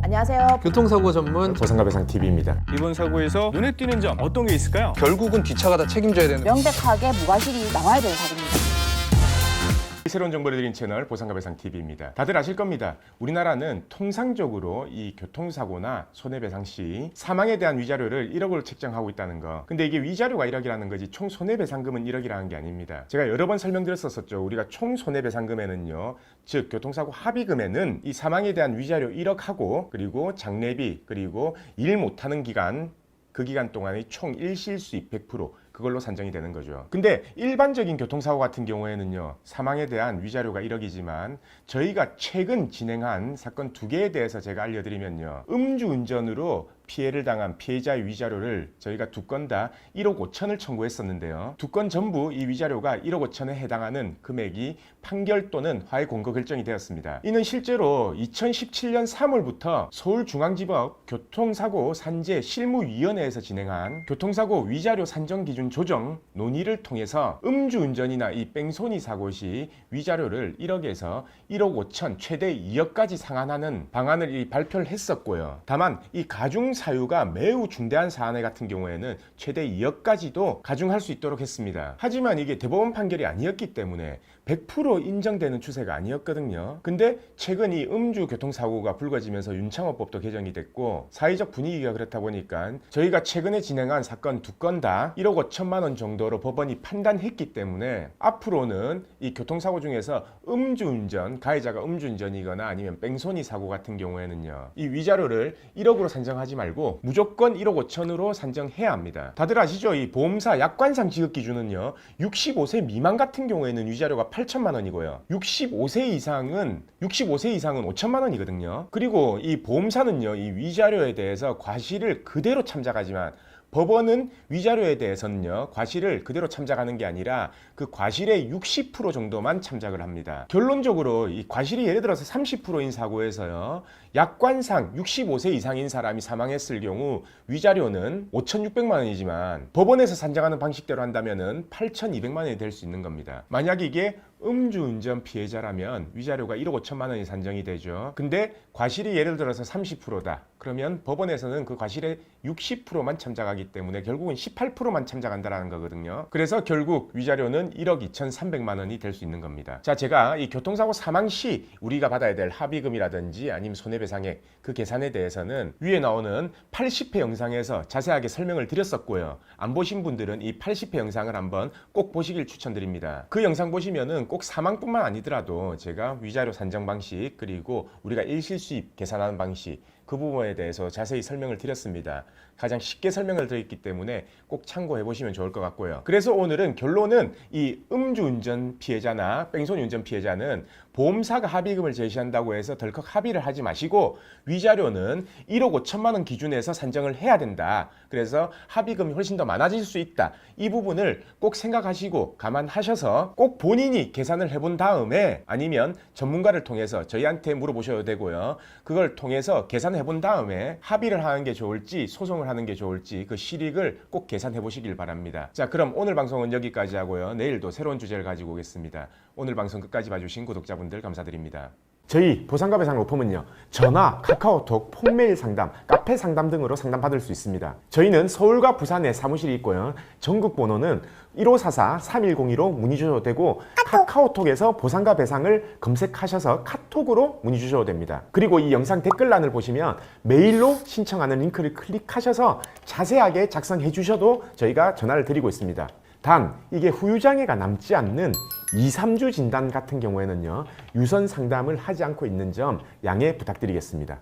안녕하세요. 교통사고 전문 보상과 배상 TV입니다. 이번 사고에서 눈에 띄는 점 어떤 게 있을까요? 결국은 뒷차가 다 책임져야 되는 명백하게 무과실이 나와야 되는 사고입니다. 새로운 정보를 드린 채널 보상과 배상 TV입니다. 다들 아실 겁니다. 우리나라는 통상적으로 이 교통사고나 손해배상 시 사망에 대한 위자료를 1억으로 책정하고 있다는 거. 근데 이게 위자료가 1억이라는 거지 총 손해배상금은 1억이라는 게 아닙니다. 제가 여러 번 설명드렸었죠. 우리가 총 손해배상금에는요, 즉 교통사고 합의금에는 이 사망에 대한 위자료 1억하고 그리고 장례비 그리고 일 못하는 기간, 그 기간 동안의 총 일실수익 100% 그걸로 산정이 되는 거죠. 근데 일반적인 교통사고 같은 경우에는요, 사망에 대한 위자료가 1억이지만 저희가 최근 진행한 사건 2개에 대해서 제가 알려드리면요, 음주운전으로 피해를 당한 피해자의 위자료를 저희가 2건 다 1억 5천을 청구했었는데요. 2건 전부 이 위자료가 1억 5천에 해당하는 금액이 판결 또는 화해 공고 결정이 되었습니다. 이는 실제로 2017년 3월부터 서울중앙지법 교통사고 산재 실무위원회에서 진행한 교통사고 위자료 산정 기준 조정 논의를 통해서 음주운전이나 이 뺑소니 사고 시 위자료를 1억에서 1억 5천 최대 2억까지 상한하는 방안을 발표를 했었고요. 다만 이 가중 사유가 매우 중대한 사안에 같은 경우에는 최대 2억까지도 가중할 수 있도록 했습니다. 하지만 이게 대법원 판결이 아니었기 때문에 100% 인정되는 추세가 아니었거든요. 근데 최근 이 음주 교통사고가 불거지면서 윤창호법도 개정이 됐고 사회적 분위기가 그렇다 보니까 저희가 최근에 진행한 사건 2건 다 1억 5천만 원 정도로 법원이 판단했기 때문에 앞으로는 이 교통사고 중에서 음주운전, 가해자가 음주운전이거나 아니면 뺑소니 사고 같은 경우에는요, 이 위자료를 1억으로 산정하지 말고 무조건 1억 5천으로 산정해야 합니다. 다들 아시죠? 이 보험사 약관상 지급 기준은요, 65세 미만 같은 경우에는 위자료가 8천만 원이고요. 65세 이상은 5천만 원이거든요. 그리고 이 보험사는요, 이 위자료에 대해서 과실을 그대로 참작하지만 법원은 위자료에 대해서는요, 과실을 그대로 참작하는 게 아니라 그 과실의 60% 정도만 참작을 합니다. 결론적으로 이 과실이 예를 들어서 30%인 사고에서요, 약관상 65세 이상인 사람이 사망했을 경우 위자료는 5,600만 원이지만 법원에서 산정하는 방식대로 한다면은 8,200만 원이 될 수 있는 겁니다. 만약 이게 음주운전 피해자라면 위자료가 1억 5천만 원이 산정이 되죠. 근데 과실이 예를 들어서 30%다. 그러면 법원에서는 그 과실의 60%만 참작하기 때문에 결국은 18%만 참작한다는 거거든요. 그래서 결국 위자료는 1억 2,300만 원이 될 수 있는 겁니다. 자, 제가 이 교통사고 사망 시 우리가 받아야 될 합의금이라든지 아니면 손해배상액 그 계산에 대해서는 위에 나오는 80회 영상에서 자세하게 설명을 드렸었고요. 안 보신 분들은 이 80회 영상을 한번 꼭 보시길 추천드립니다. 그 영상 보시면은 꼭 사망뿐만 아니더라도 제가 위자료 산정 방식 그리고 우리가 일실수입 계산하는 방식 그 부분에 대해서 자세히 설명을 드렸습니다. 가장 쉽게 설명을 드렸기 때문에 꼭 참고해 보시면 좋을 것 같고요. 그래서 오늘은 결론은 이 음주운전 피해자나 뺑소니 운전 피해자는 보험사가 합의금을 제시한다고 해서 덜컥 합의를 하지 마시고 위자료는 1억 5천만 원 기준에서 산정을 해야 된다. 그래서 합의금이 훨씬 더 많아질 수 있다. 이 부분을 꼭 생각하시고 감안하셔서 꼭 본인이 계산을 해본 다음에 아니면 전문가를 통해서 저희한테 물어보셔도 되고요. 그걸 통해서 계산해 본 다음에 합의를 하는 게 좋을지 소송을 하는 게 좋을지 그 실익을 꼭 계산해 보시길 바랍니다. 자, 그럼 오늘 방송은 여기까지 하고요. 내일도 새로운 주제를 가지고 오겠습니다. 오늘 방송 끝까지 봐주신 구독자분들 감사드립니다. 저희 보상과 배상 로펌은요, 전화, 카카오톡, 폰메일 상담, 카페 상담 등으로 상담받을 수 있습니다. 저희는 서울과 부산에 사무실이 있고요. 전국 번호는 1544-3102로 문의 주셔도 되고 카카오톡에서 보상과 배상을 검색하셔서 카톡으로 문의 주셔도 됩니다. 그리고 이 영상 댓글란을 보시면 메일로 신청하는 링크를 클릭하셔서 자세하게 작성해 주셔도 저희가 전화를 드리고 있습니다. 단 이게 후유장애가 남지 않는 2, 3주 진단 같은 경우에는요, 유선 상담을 하지 않고 있는 점 양해 부탁드리겠습니다.